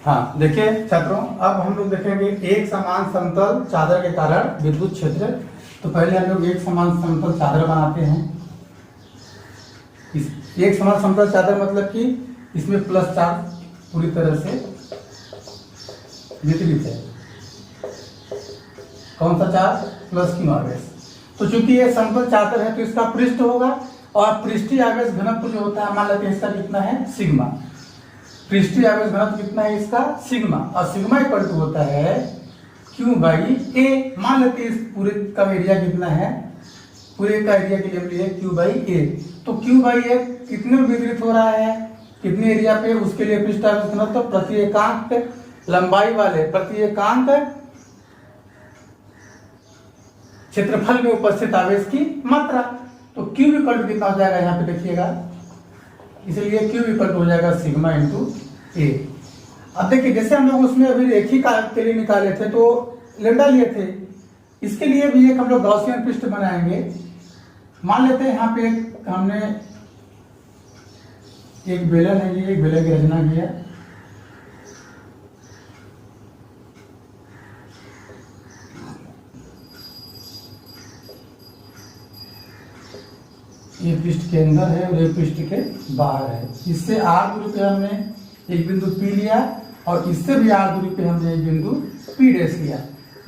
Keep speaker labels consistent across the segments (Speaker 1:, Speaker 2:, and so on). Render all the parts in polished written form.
Speaker 1: हाँ देखिए छात्रों, अब हम लोग देखेंगे एक समान समतल चादर के कारण विद्युत क्षेत्र। तो पहले हम लोग एक समान समतल चादर बनाते हैं। इस एक समान समतल चादर मतलब कि इसमें प्लस चार्ज पूरी तरह से वितरित है। कौन सा चार्ज? प्लस क्यू आवेश। तो चूंकि ये समतल चादर है तो इसका पृष्ठ होगा, और पृष्ठीय आवेश घनत्व जो होता है मान लेते हैं इसका कितना है? सिग्मा। पृष्ठीय आवेश घनत्व कितना है इसका? सिग्मा। और सिग्मा इक्वल टू होता है क्यू बाई ए। मान लेते हैं इस पूरे का एरिया कितना है? पूरे का एरिया के लिए हम लिए क्यू बाई ए। तो क्यू बाई ए कितने में वितरित हो रहा है? कितने एरिया पे? उसके लिए पृष्ठ आवेश घनत्व प्रति एकांक लंबाई वाले प्रति एकांक क्षेत्रफल में उपस्थित आवेश की मात्रा। तो Q इक्वल टू कितना हो जाएगा यहाँ पे देखिएगा, इसलिए Q इक्वल टू हो जाएगा सिग्मा इंटू ए। अब देखिए जैसे हम लोग उसमें अभी रेखिका के लिए निकाले थे तो लेमडा लिए थे, इसके लिए भी एक हम लोग गॉसियन पृष्ठ बनाएंगे। मान लेते हैं यहाँ पे हमने एक बेलन है, ये एक बेलन की रचना किया। ये पृष्ठ के अंदर है और ये पृष्ठ के बाहर है। इससे r दूरी पे हमने एक बिंदु P लिया और इससे भी r दूरी पे हमने एक बिंदु P डैश लिया।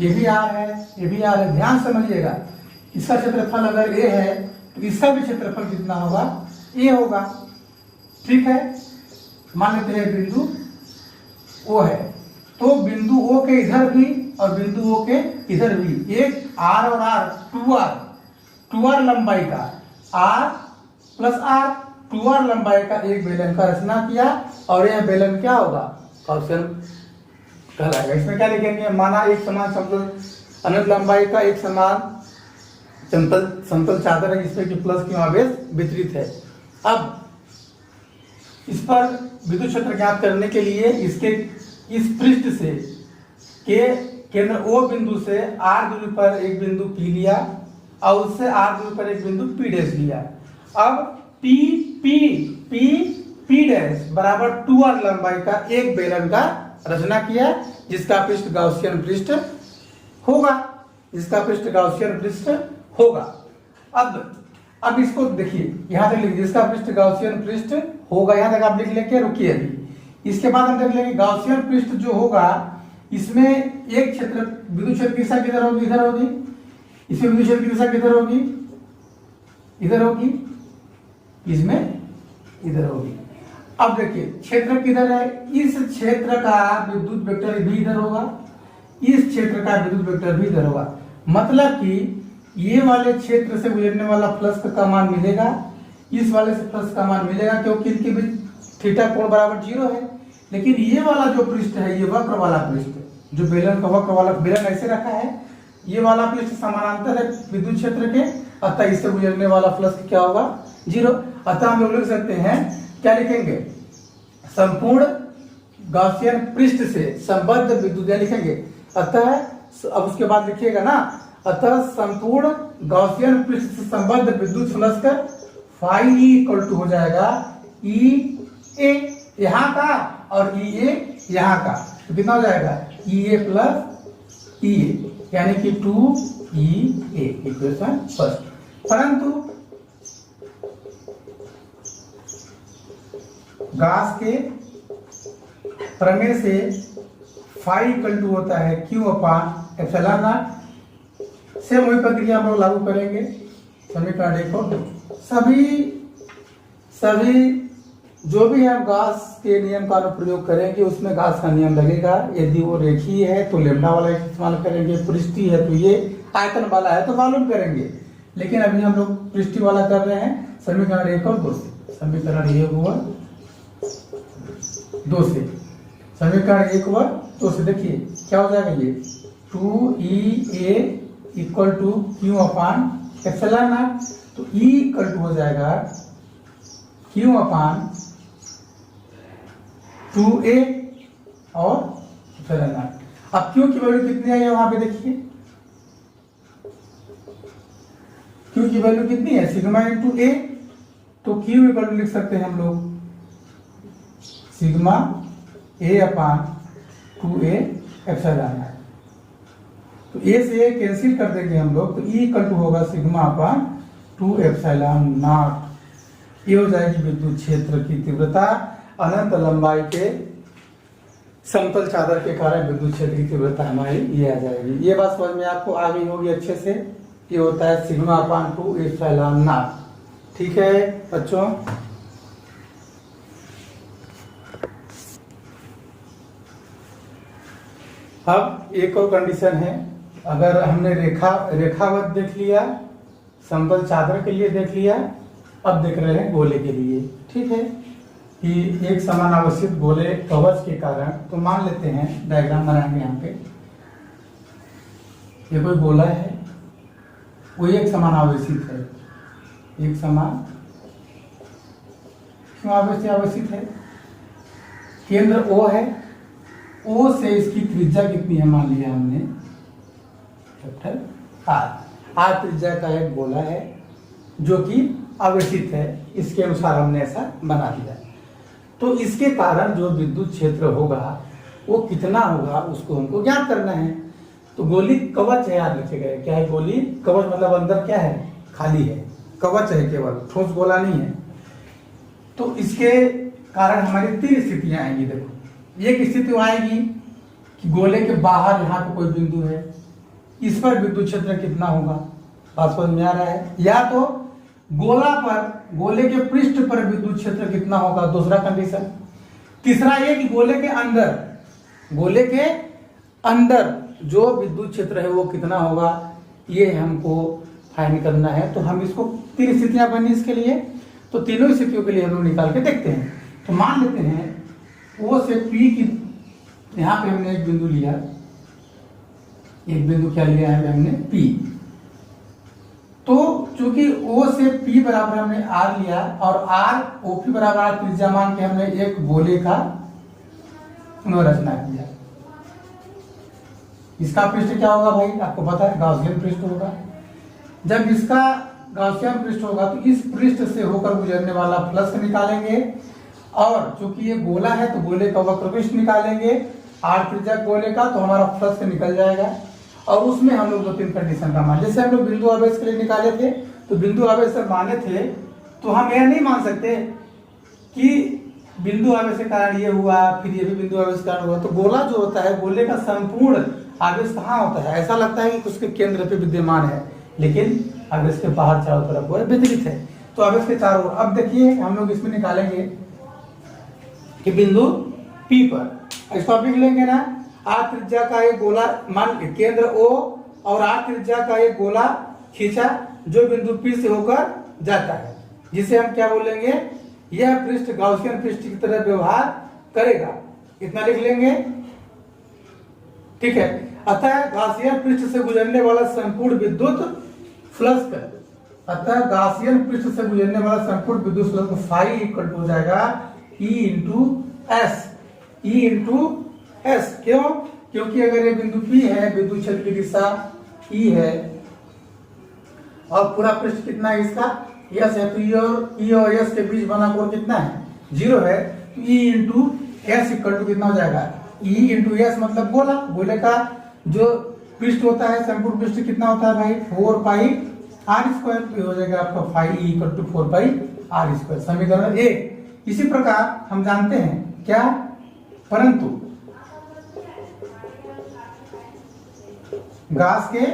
Speaker 1: ये भी r है, ये भी r है। ध्यान समझिएगा, इसका क्षेत्रफल अगर a है तो इसका भी क्षेत्रफल कितना होगा? a होगा। ठीक है, मान लेते हैं बिंदु O है, तो बिंदु O के इधर भी और बिंदु O के इधर भी एक r और r 2r लंबाई का R प्लस R 2R लंबाई का एक बेलन का रचना किया, और यह बेलन क्या होगा? गॉसियन कहलाएगा। इसमें क्या लिखेंगे? माना एक समान समतल अनंत लंबाई का एक समान समतल चादर है जिसमें कि प्लस क्यू आवेश वितरित है। अब इस पर विद्युत क्षेत्र ज्ञात करने के लिए इसके इस पृष्ठ से के केंद्र O बिंदु से R दूरी पर एक बिंदु P लिया और उससे r दूरी पर एक बिंदु P डैश लिया। अब P डैश बराबर 2r लंबाई का एक बेलन का रचना किया जिसका पृष्ठ गॉसियन पृष्ठ होगा, जिसका पृष्ठ गॉसियन पृष्ठ होगा। अब इसको देखिए, यहां तक लिख, जिसका पृष्ठ गॉसियन पृष्ठ होगा, यहां तक आप लिख लेके रुकिए अभी। इसके बाद हम देख लेंगे गॉसियन पृष्ठ जो होगा इसमें एक क्षेत्र विद्युत क्षेत्र की दिशा किधर होगी? इधर होगी। इसमें विद्युत क्षेत्र की दिशा किधर होगी? इधर होगी। इसमें इधर होगी। अब देखिए क्षेत्र किधर है? इस क्षेत्र का विद्युत वेक्टर भी इधर होगा, इस क्षेत्र का विद्युत वेक्टर भी इधर होगा। मतलब कि ये वाले क्षेत्र से गुजरने वाला फ्लक्स का मान मिलेगा, इस वाले से फ्लक्स का मान मिलेगा, क्योंकि इनके बीच थीटा कोण बराबर 0 है। लेकिन ये वाला जो पृष्ठ है, ये वक्र वाला पृष्ठ, जो बेलन का वक्र वाला बेलन ऐसे रखा है, ये वाला पृष्ठ समानांतर है विद्युत क्षेत्र के, अतः इससे गुजरने वाला फ्लक्स क्या होगा? 0। अतः हम लोग लिख सकते हैं, क्या लिखेंगे? संपूर्ण गॉसियन पृष्ठ से संबद्ध विद्युत लिखेंगे। अतः अब उसके बाद लिखिएगा ना, अतः संपूर्ण गॉसियन पृष्ठ से संबद्ध विद्युत फ्लक्स का फाई ई इक्वल टू हो जाएगा ई ए यहाँ का और ई ए यहाँ का। तो कितना हो जाएगा? ई ए प्लस ई ए, यानी कि 2EA इक्वेशन फर्स्ट। परंतु गॉस के प्रमेय से फाई इक्वल टू होता है Q upon epsilon not. Same वही प्रक्रिया हम लोग लागू करेंगे समीकरण 1 को। सभी जो भी हम गॉस के नियम का अनुप्रयोग करेंगे उसमें गॉस का नियम लगेगा। यदि वो रेखीय है तो लेमडा वाला इस्तेमाल करेंगे, पृष्ठीय है तो ये आयतन वाला है तो मालूम करेंगे। लेकिन अभी हम लोग पृष्ठीय वाला कर रहे हैं समीकरण 1 और 2 से। समीकरण 1 और 2 से, समीकरण 1 और 2 से देखिए क्या हो जाएगा? ये 2EA equal to Q upon epsilon naught. तो E इक्वल टू हो जाएगा Q अपान 2A और एप्सिलॉन नॉट। अब Q की वैल्यू कितनी आई है वहां पे देखिए, Q की वैल्यू कितनी है? Sigma into A। तो Q इक्वल टू लिख सकते हैं हम लोग sigma A upon 2a epsilon naught. तो ए से ए कैंसिल कर देंगे हम लोग, तो ई इक्वल टू होगा सिग्मा अपॉन 2 एप्सिलॉन नॉट। ये हो जाएगी विद्युत क्षेत्र की तीव्रता अनंत लंबाई के समतल चादर के कारण विद्युत क्षेत्र की तीव्रता हमारी ये आ जाएगी। ये बात समझ में आपको आ गई होगी अच्छे से। ये होता है सिग्मा अपॉन 2 एप्सिलॉन नॉट। ठीक है बच्चों, अब एक और कंडीशन है। अगर हमने रेखावत देख लिया, समतल चादर के लिए देख लिया, अब देख रहे हैं गोले के लिए। ठीक है कि एक समान आवेशित गोले कवच के कारण, तो मान लेते हैं डायग्राम बनाएंगे यहाँ पे। ये कोई गोला है, वो एक समान आवेशित है। एक समान क्यों आवेशित है? केंद्र O है, O से इसकी त्रिज्या कितनी है मान लिया हमने, कैपिटल R त्रिज्या का एक गोला है जो कि आवेशित है। इसके अनुसार हमने ऐसा बना दिया। तो इसके कारण जो विद्युत क्षेत्र होगा वो कितना होगा उसको हमको ज्ञात करना है। तो गोली कवच है, याद रखिएगा। क्या है गोली कवच? मतलब अंदर क्या है? खाली है, कवच है, केवल ठोस गोला नहीं है। तो इसके कारण हमारी 3 स्थितियां आएंगी। देखो, एक स्थिति आएगी कि गोले के बाहर यहाँ पे कोई बिंदु है, इस पर विद्युत क्षेत्र कितना होगा, बात समझ में आ रहा है? या तो गोला पर, गोले के पृष्ठ पर विद्युत क्षेत्र कितना होगा, दूसरा कंडीशन। तीसरा ये कि गोले के अंदर जो विद्युत क्षेत्र है वो कितना होगा, ये हमको फाइंड करना है। तो हम इसको 3 स्थितियां बनी इसके लिए, तो तीनों स्थितियों के लिए हम लोग निकाल के देखते हैं। तो मान लेते हैं O से P की, यहाँ पे हमने एक बिंदु लिया, एक बिंदु क्या लिया है हमने, P। तो चूंकि O से P बराबर हमने R लिया और OP बराबर R त्रिज्या मान के हमने एक गोले का पुनर्रचना किया। इसका पृष्ठ क्या होगा भाई, आपको पता है, गाउसियन पृष्ठ होगा। जब इसका गाउसियन पृष्ठ होगा तो इस पृष्ठ से होकर गुजरने वाला फ्लक्स निकालेंगे, और चूंकि ये गोला है तो गोले का वक्र पृष्ठ निकालेंगे, R त्रिज्या गोले का, तो हमारा फ्लक्स निकल जाएगा। और उसमें हम लोग 2-3 कंडीशन का मान, जैसे हम लोग बिंदु आवेश के लिए निकाले थे, तो बिंदु आवेश से माने थे, तो हम यह नहीं मान सकते कि बिंदु आवेश के कारण ये हुआ, फिर ये भी बिंदु आवेश के कारण हुआ। तो गोला जो होता है, गोले का संपूर्ण आवेश कहाँ होता है? ऐसा लगता है कि उसके केंद्र पे विद्यमान है, लेकिन आवेश के बाहर चारों तरफ वो वितरित है। तो आवेश के चारों ओर, अब देखिए हम लोग इसमें निकालेंगे कि बिंदु P पर, इसको आप लिख लेंगे ना, R त्रिज्या का एक गोला, मान केंद्र O और R त्रिज्या का एक गोला खींचा जो बिंदु P से होकर जाता है, जिसे हम क्या बोलेंगे, यह पृष्ठ गाउसियन पृष्ठ की तरह व्यवहार करेगा। इतना लिख लेंगे, ठीक है। अतः गाउसियन पृष्ठ से गुजरने वाला संपूर्ण विद्युत फ्लक्स, अतः गाउसियन पृष्ठ से गुजरने वाला संपूर्ण विद्युत फ्लक्स फाई इक्वल टू हो जाएगा E into S. E into S क्यों? क्योंकि अगर ये बिंदु P है, विद्युत क्षेत्र की दिशा E है, और पूरा पृष्ठ कितना है इसका, S है, तो E और S के बीच बना कोण कितना है, 0 है। तो E into S equal to कितना हो जाएगा, E इंटू एस मतलब गोला, गोले का जो पृष्ठ होता है, संपूर्ण पृष्ठ कितना होता है भाई, 4 पाई R स्क्वायर। तो हो जाएगा आपका phi E equal to 4 pi R square, समीकरण 1। इसी प्रकार हम जानते हैं क्या, परंतु गास के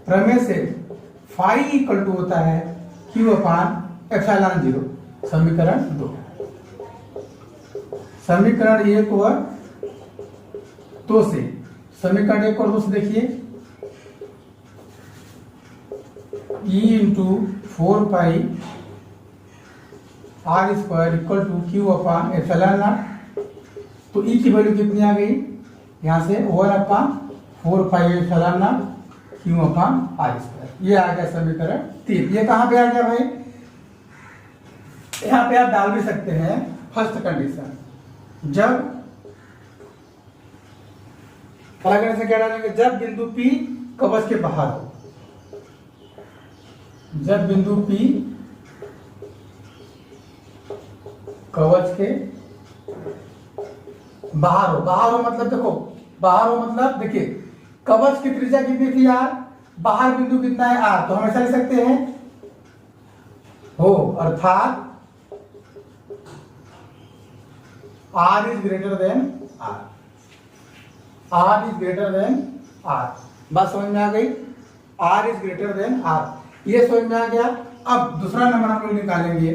Speaker 1: प्रमेय से फाई इक्वल टू होता है Q अपान एप्सिलॉन 0, समीकरण 2। समीकरण 1 और 2 से, समीकरण 1 और 2 से देखिए, E into 4 pi R square equal to Q upon epsilon naught. तो E की वैल्यू कितनी आ गई, यहां से 1 upon 4 pi epsilon naught Q upon R square. ये आ गया समीकरण 3। ये कहां पे आ गया भाई, यहां पे आप डाल भी सकते हैं फर्स्ट कंडीशन। जब पहला कंडीशन क्या डालेंगे, जब बिंदु P कवच के बाहर हो, जब बिंदु P कवच के बाहर हो मतलब देखो, बाहर हो मतलब देखिए कवच की त्रिज्या कितनी थी यार, बाहर बिंदु कितना है आर, तो हमेशा लिख सकते हैं हो, अर्थात R is greater than R, R is greater than R. बात समझ में आ गई, R is greater than R, ये समझ में आ गया। अब दूसरा नंबर हम लोग निकालेंगे,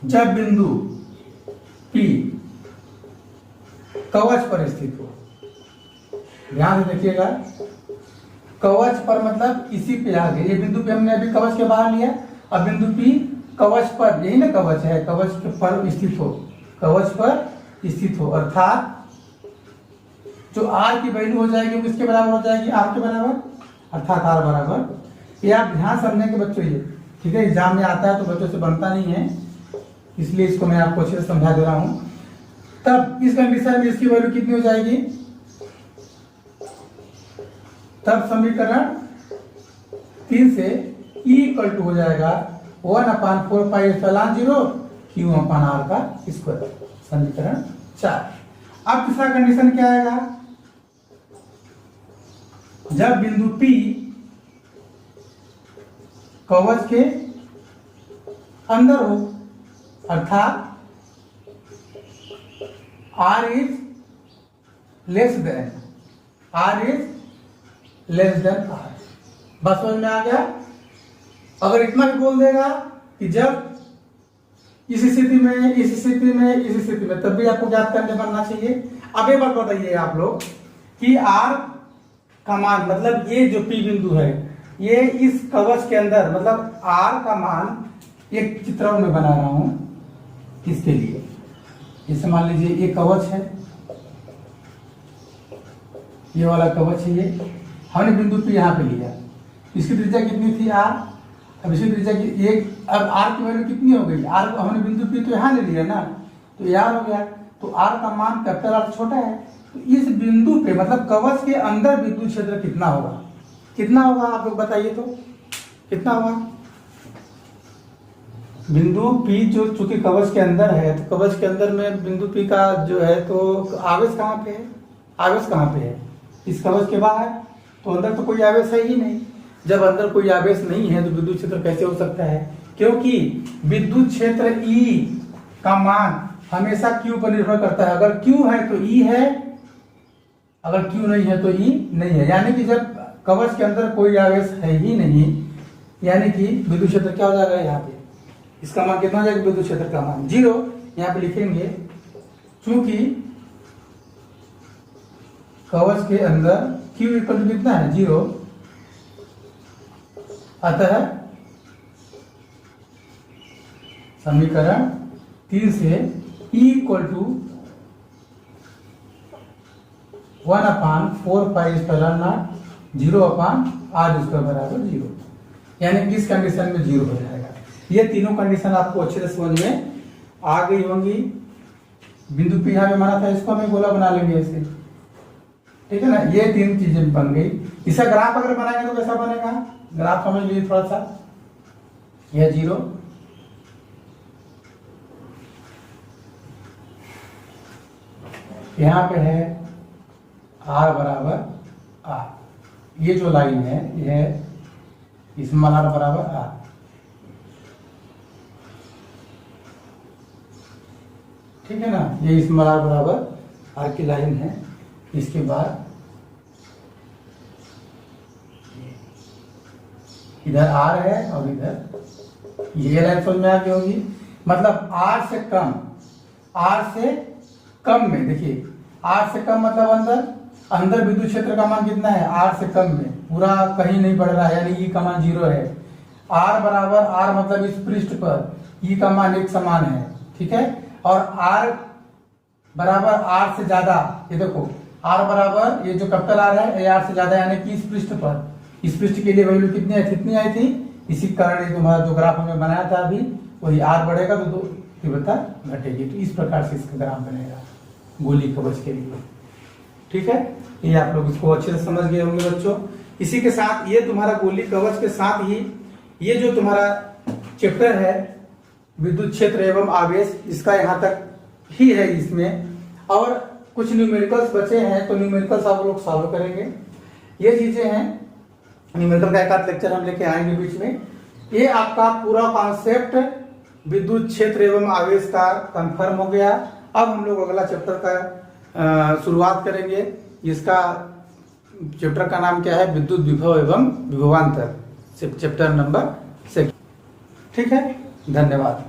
Speaker 1: जब बिंदु P कवच पर स्थित हो, ध्यान से देखिएगा, कवच पर मतलब इसी पे आ गए, ये बिंदु पे हमने अभी कवच के बाहर लिया, अब बिंदु P कवच पर, यही ना कवच है, कवच पर स्थित हो, कवच पर स्थित हो, अर्थात जो R की वैल्यू हो जाएगी वो किसके बराबर हो जाएगी, R के बराबर, अर्थात R बराबर, ये आप ध्यान समझने के बच्चों, ये ठीक है, एग्जाम में आता है तो बच्चों से बनता नहीं है, इसलिए इसको मैं आपको अच्छे से समझा दे रहा हूं। तब इस कंडीशन में इसकी वैल्यू कितनी हो जाएगी, तब समीकरण 3 से E इक्वल टू हो जाएगा 1/4πε0 Q/R का स्क्वायर, समीकरण 4। अब तीसरा कंडीशन क्या आएगा, जब बिंदु P कवच के अंदर हो, अर्थात R is less than R। बस समझ में आ गया। अगर इतना भी बोल देगा कि जब इस स्थिति में, इस स्थिति में, इस स्थिति में, तब भी आपको ज्ञात करने बनना चाहिए। अब एक बात बताइए आप लोग कि R का मान, मतलब ये जो P बिंदु है, ये इस कवच के अंदर, मतलब R का मान एक चित्र में बना रहा हूं इसके लिए, जैसे मान लीजिए ये कवच है, ये वाला कवच है, ये हमने बिंदु P यहाँ पे लिया, इसकी त्रिज्या कितनी थी R, अब इसकी त्रिज्या की एक, अब R की वैल्यू कितनी हो गई, R हमने बिंदु P तो यहाँ ले लिया ना, तो ये R हो गया, तो R का मान कैपिटल R छोटा है, तो इस बिंदु पे मतलब कवच के अंदर विद्युत क्षेत्र कितना होगा, कितना होगा आप लोग बताइए तो, कितना होगा। बिंदु P जो चूंकि कवच के अंदर है, तो कवच के अंदर में बिंदु P का जो है, तो आवेश कहाँ पे है, आवेश कहाँ पे है, इस कवच के बाहर, तो अंदर तो कोई आवेश है ही नहीं। जब अंदर कोई आवेश नहीं है तो विद्युत क्षेत्र कैसे हो सकता है, क्योंकि विद्युत क्षेत्र E का मान हमेशा Q पर निर्भर करता है, अगर Q है तो E है, अगर Q नहीं है तो E नहीं है, यानी कि जब कवच के अंदर कोई आवेश है ही नहीं, यानी कि विद्युत क्षेत्र क्या हो जाएगा, यहाँ पे इसका मान कितना हो जाएगा, विद्युत क्षेत्र का मान 0, यहाँ पे लिखेंगे, चूंकि कवच के अंदर Q इक्वल टू कितना है 0, अतः समीकरण 3 से E इक्वल टू 1/4πε0 0/r² बराबर 0, यानी कि इस कंडीशन में 0 हो जाएगा। ये तीनों कंडीशन आपको अच्छे से समझ में आ गई होंगी। बिंदु P यहाँ पे माना था, इसको हमें गोला बना लेंगे ऐसे, ठीक है ना, ये तीन चीजें बन गई। इसका ग्राफ अगर बनाएंगे तो कैसा बनेगा, ग्राफ समझ लीजिए थोड़ा सा, यह 0, यहाँ पे है R बराबर R, ये जो लाइन है यह इसमें R बराबर R, ठीक है ना, ये इसमें R बराबर R की लाइन है। इसके बाद इधर R है और इधर ये लाइन समझ में आ गई होगी, मतलब R से कम, R से कम में, देखिए R से कम मतलब अंदर, अंदर विद्युत क्षेत्र का मान कितना है, R से कम में, पूरा कहीं नहीं बढ़ रहा है, यानी E का मान 0 है। R बराबर R मतलब इस पृष्ठ पर E का मान एक समान है, ठीक है, और R बराबर R से ज्यादा, ये देखो R बराबर, ये जो कैपिटल R है, ये R से ज्यादा, यानी कि इस पृष्ठ पर, इस पृष्ठ के लिए वैल्यू कितनी है, कितनी आई थी, इसी कारण ये तुम्हारा जो ग्राफ हमने बनाया था अभी, वही R बढ़ेगा तो तीव्रता घटेगी, तो इस प्रकार से इसका ग्राफ बनेगा गोली कवच के लिए, ठीक है। ये आप लोग इसको अच्छे से समझ गए होंगे बच्चों। इसी के साथ ये तुम्हारा गोली कवच के साथ ही ये जो तुम्हारा चैप्टर है विद्युत क्षेत्र एवं आवेश, इसका यहाँ तक ही है इसमें। और कुछ न्यूमेरिकल्स बचे हैं, तो न्यूमेरिकल्स आप लोग सॉल्व करेंगे। ये चीजें हैं, न्यूमेरिकल का एक आध लेक्चर हम लेके आएंगे बीच में। ये आपका पूरा कॉन्सेप्ट विद्युत क्षेत्र एवं आवेश का कंफर्म हो गया। अब हम लोग अगला चैप्टर का शुरुआत करेंगे। इसका चैप्टर का नाम क्या है? विद्युत विभव एवं विभवांतर, चैप्टर नंबर 6। ठीक है, धन्यवाद।